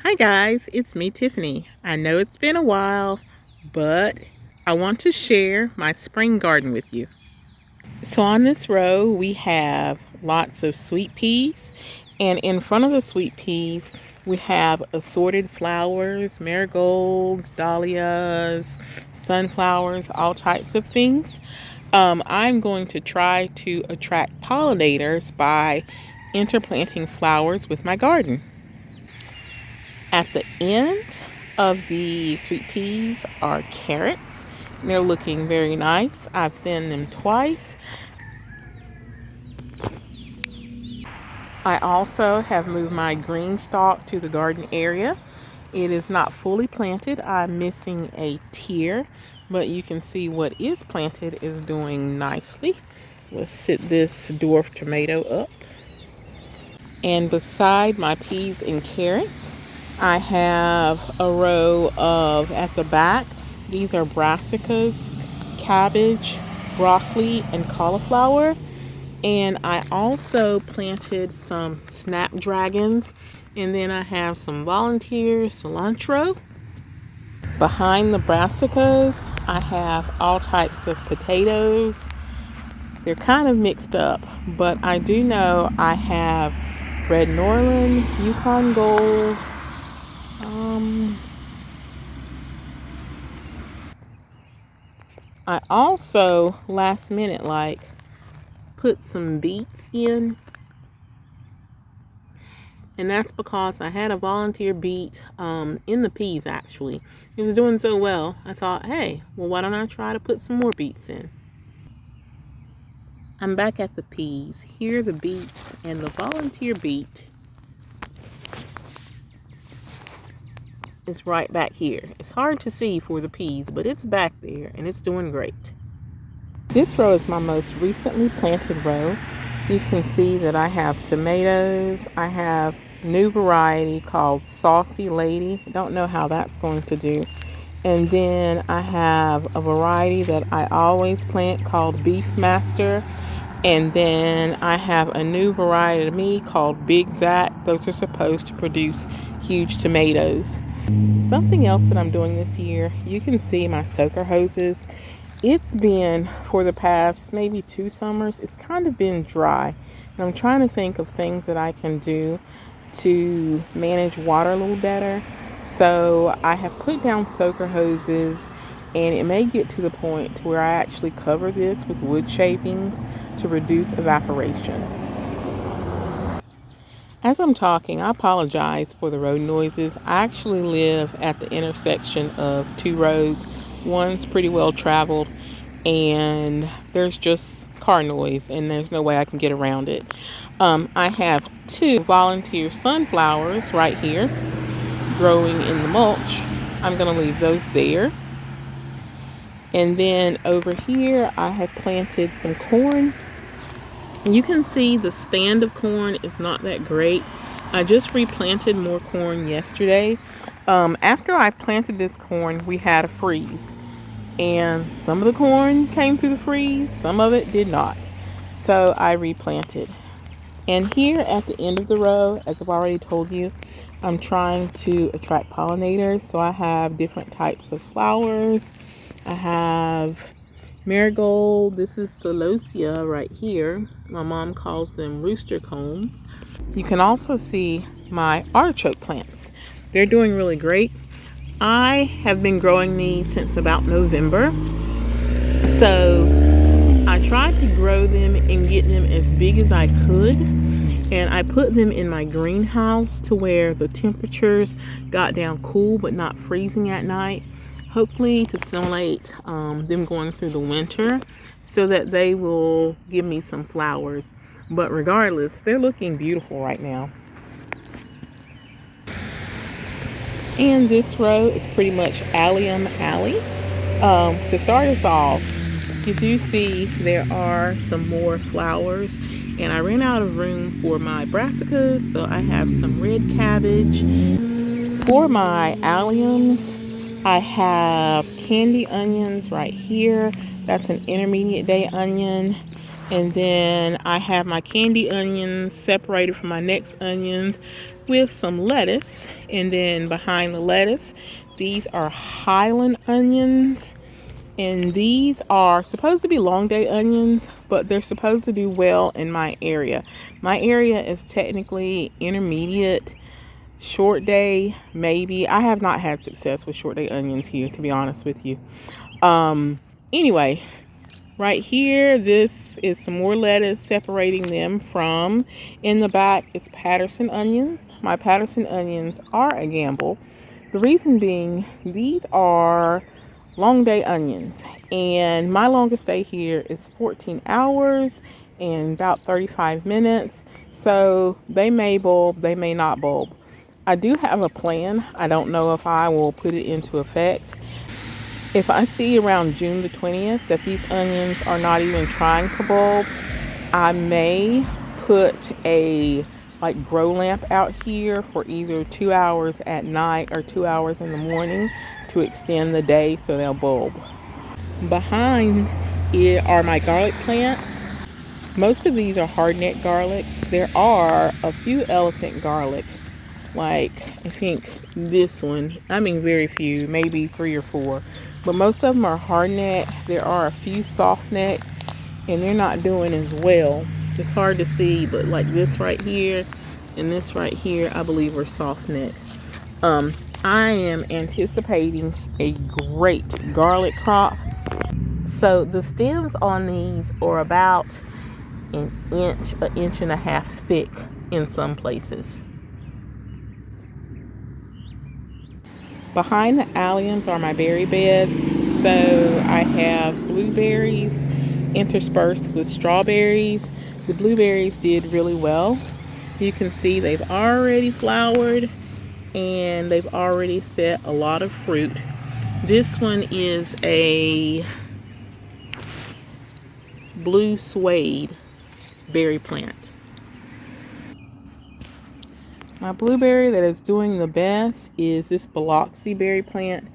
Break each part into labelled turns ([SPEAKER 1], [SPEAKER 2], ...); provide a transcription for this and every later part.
[SPEAKER 1] Hi guys, it's me Tiffany. I know it's been a while, but I want to share my spring garden with you. So on this row we have lots of sweet peas, and in front of the sweet peas we have assorted flowers, marigolds, dahlias, sunflowers, all types of things. I'm going to try to attract pollinators by interplanting flowers with my garden. At the end of the sweet peas are carrots. They're looking very nice. I've thinned them twice. I also have moved my green stalk to the garden area. It is not fully planted. I'm missing a tier, but you can see what is planted is doing nicely. Let's sit this dwarf tomato up. And beside my peas and carrots, I have a row of, at the back, these are brassicas, cabbage, broccoli, and cauliflower. And I also planted some snapdragons. And then I have some volunteer cilantro. Behind the brassicas, I have all types of potatoes. They're kind of mixed up, but I do know I have Red Norland, Yukon Gold, I also last minute put some beets in, and that's because I had a volunteer beet in the peas. Actually, it was doing so well I thought, hey, well, why don't I try to put some more beets in. I'm back at the peas. Here are the beets, and the volunteer beet is right back here. It's hard to see for the peas, but it's back there and it's doing great. This row is my most recently planted row. You can see that I have tomatoes. I have a new variety called Saucy Lady. Don't know how that's going to do. And then I have a variety that I always plant called Beefmaster. And then I have a new variety to me called Big Zack. Those are supposed to produce huge tomatoes. Something else that I'm doing this year, you can see my soaker hoses. It's been, for the past maybe 2 summers, it's kind of been dry. And I'm trying to think of things that I can do to manage water a little better. So I have put down soaker hoses, and it may get to the point to where I actually cover this with wood shavings to reduce evaporation. As I'm talking, I apologize for the road noises. I actually live at the intersection of two roads. One's pretty well traveled, and there's just car noise, and there's no way I can get around it. I have two volunteer sunflowers right here growing in the mulch. I'm going to leave those there. And then over here, I have planted some corn. You can see the stand of corn is not that great. I just replanted more corn yesterday. After I planted this corn, we had a freeze. And some of the corn came through the freeze, some of it did not. So I replanted. And here at the end of the row, as I've already told you, I'm trying to attract pollinators. So I have different types of flowers. I have marigold. This is celosia right here. My mom calls them rooster combs. You can also see my artichoke plants. They're doing really great. I have been growing these since about November. So I tried to grow them and get them as big as I could. And I put them in my greenhouse to where the temperatures got down cool but not freezing at night. Hopefully to simulate them going through the winter so that they will give me some flowers. But regardless, they're looking beautiful right now. And this row is pretty much allium alley. To start us off, you do see there are some more flowers, and I ran out of room for my brassicas, so I have some red cabbage. For my alliums, I have candy onions right here. That's an intermediate day onion. And then I have my candy onions separated from my next onions with some lettuce. And then behind the lettuce, these are Highland onions. And these are supposed to be long day onions, but they're supposed to do well in my area. My area is technically intermediate, short day, maybe. I have not had success with short day onions here, to be honest with you. Anyway, right here, this is some more lettuce separating them from. In the back is Patterson onions. My Patterson onions are a gamble. The reason being, these are long day onions, and my longest day here is 14 hours and about 35 minutes. So they may bulb, they may not bulb. I do have a plan. I don't know if I will put it into effect. If I see around June the 20th that these onions are not even trying to bulb, I may put a grow lamp out here for either 2 hours at night or 2 hours in the morning to extend the day so they'll bulb. Behind it are my garlic plants. Most of these are hardneck garlics. There are a few elephant garlic, like I think this one. I mean very few, maybe 3 or 4. But most of them are hardneck. There are a few softneck, and they're not doing as well. It's hard to see, but like this right here and this right here, I believe are softneck. I am anticipating a great garlic crop. So the stems on these are about an inch and a half thick in some places. Behind the alliums are my berry beds. So I have blueberries interspersed with strawberries. The blueberries did really well. You can see they've already flowered and they've already set a lot of fruit. This one is a blue suede berry plant. My blueberry that is doing the best is this Biloxi berry plant.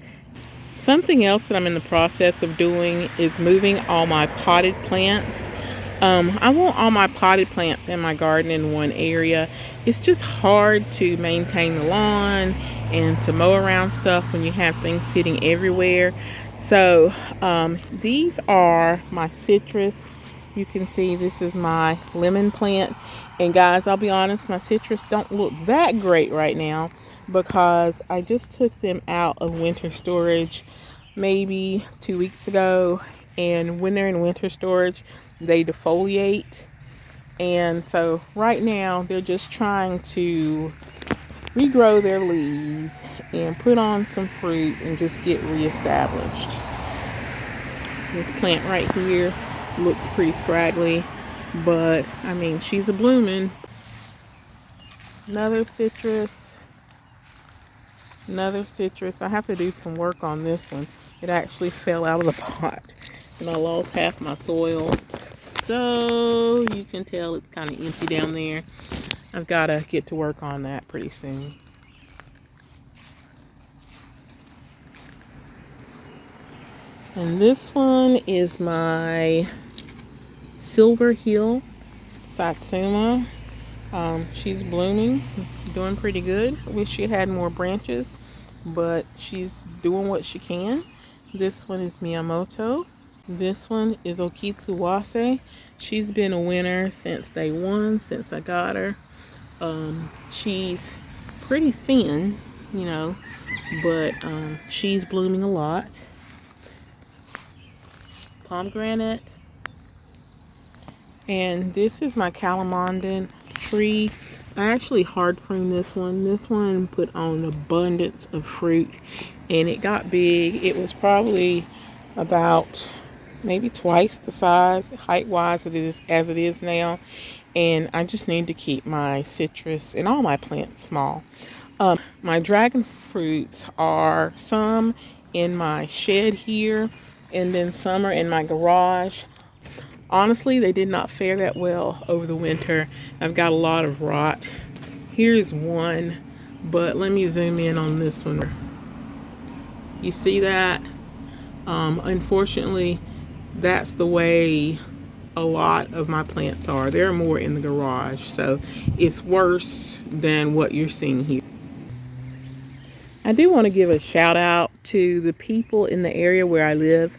[SPEAKER 1] Something else that I'm in the process of doing is moving all my potted plants. I want all my potted plants in my garden in one area. It's just hard to maintain the lawn and to mow around stuff when you have things sitting everywhere. So these are my citrus. You can see this is my lemon plant. And guys, I'll be honest, my citrus don't look that great right now because I just took them out of winter storage maybe 2 weeks ago. And when they're in winter storage, they defoliate. And so right now they're just trying to regrow their leaves and put on some fruit and just get reestablished. This plant right here looks pretty scraggly, but I mean, she's a blooming. Another citrus. I have to do some work on this one. It actually fell out of the pot and I lost half my soil. So you can tell it's kind of empty down there. I've got to get to work on that pretty soon. And this one is my Silver Hill Satsuma. She's blooming, doing pretty good. I wish she had more branches, but she's doing what she can. This one is Miyamoto. This one is Okitsuwase. She's been a winner since day one, since I got her. She's pretty thin, you know, but she's blooming a lot. Pomegranate. And this is my Calamondin tree. I actually hard pruned this one. This one put on an abundance of fruit and it got big. It was probably about maybe twice the size height wise as it is now. And I just need to keep my citrus and all my plants small. My dragon fruits are some in my shed here and then some are in my garage. Honestly, they did not fare that well over the winter. I've got a lot of rot. Here's one, but let me zoom in on this one. You see that? Unfortunately, that's the way a lot of my plants are. There are more in the garage, so it's worse than what you're seeing here. I do want to give a shout out to the people in the area where I live.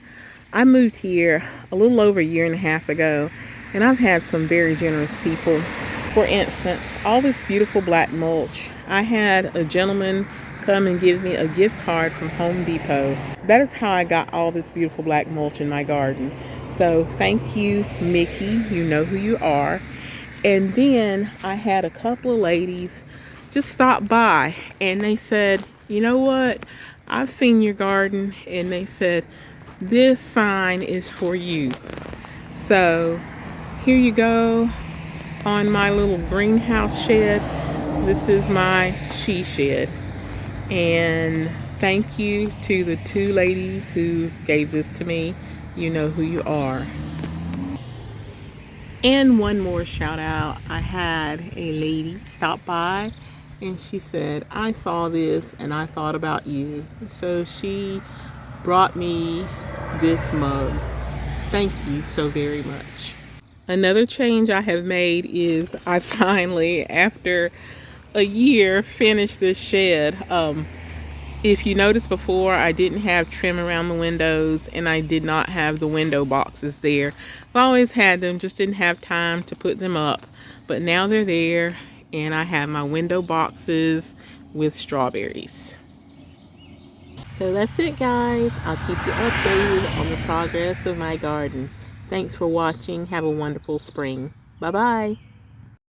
[SPEAKER 1] I moved here a little over a year and a half ago, and I've had some very generous people. For instance, all this beautiful black mulch. I had a gentleman come and give me a gift card from Home Depot. That is how I got all this beautiful black mulch in my garden. So thank you, Mickey. You know who you are. And then I had a couple of ladies just stop by, and they said, you know what? I've seen your garden, and they said, this sign is for you. So here you go on my little greenhouse shed. This is my she shed. And thank you to the two ladies who gave this to me. You know who you are. And one more shout out. I had a lady stop by and she said, I saw this and I thought about you. So she brought me this mug. Thank you so very much. Another change I have made is I finally, after a year, finished this shed. If you noticed before, I didn't have trim around the windows and I did not have the window boxes there. I've always had them, just didn't have time to put them up. But now they're there and I have my window boxes with strawberries. So that's it, guys. I'll keep you updated on the progress of my garden. Thanks for watching. Have a wonderful spring. Bye-bye.